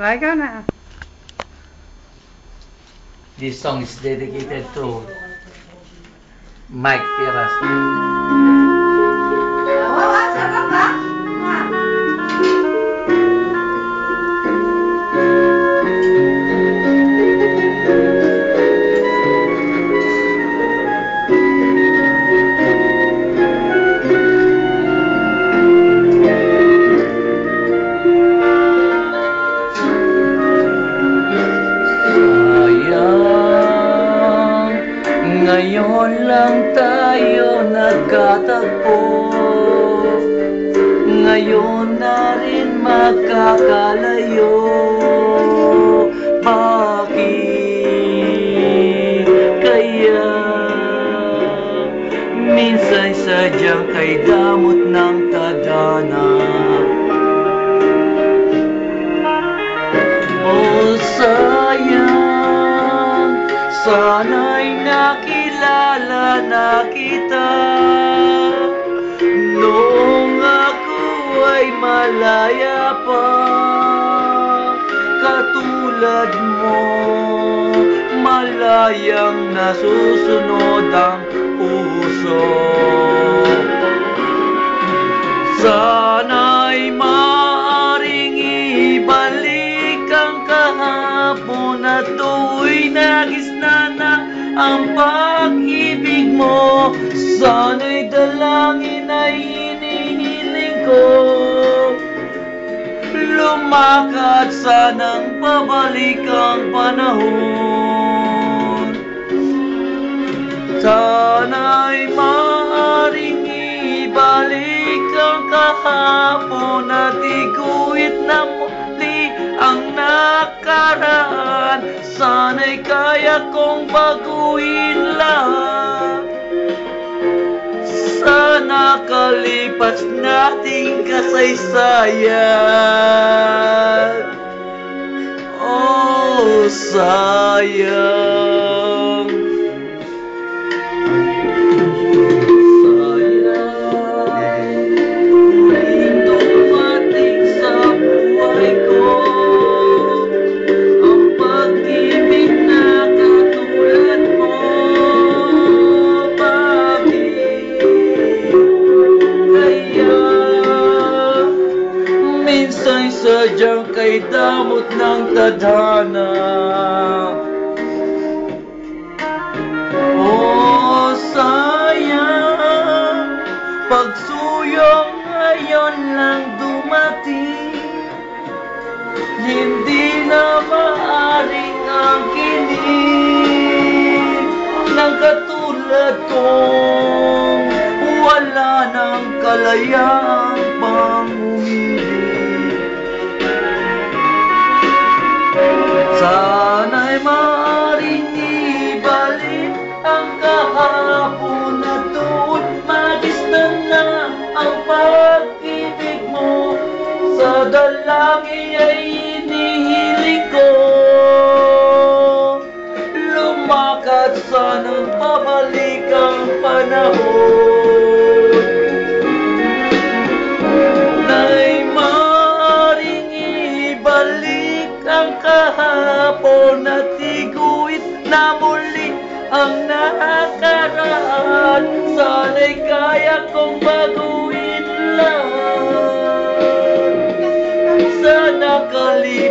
Ikaw na. This song is dedicated to Mike Piras. Ngayon lang tayo nagkatagpo, ngayon na rin magkakalayo. Bakit kaya minsan sadyang kay damot ng tadhana? Oh sayang, sana'y nakilala na kita noong ako ay malaya pa. Katulad mo, malayang nasusunod ang puso. Sana'y maaaring ibalik ang kahapon at tu'y nagisna na ang pag-ibig mo. Sana'y dalangin ay hinihiling ko, lumakad sanang pabalik ang panahon. Sana'y maaaring ibalik ang kahapon at iguhit na muli ang nakaraan. Sana'y kaya kong baguhin lahat sa nakalipas nating kasaysayan. Oh sayang, sadyang kay damot ng tadhana. Oh sayang, pagsuyong ngayon lang dumating, hindi na maaring angkinin ng katulad kong wala ng kalayaang pangumili. Sana'y maaaring ibalik ang kahapon na doon magisnan na ang pag-ibig mo. Sa dalangin ay inihiling ko, lumakad sanang pabalik ang panahon. Na'y maaaring ibalik ang kahapon at iguhit na muli ang nakaraan. Sana'y kaya kong baguhin lahat sa nakalipas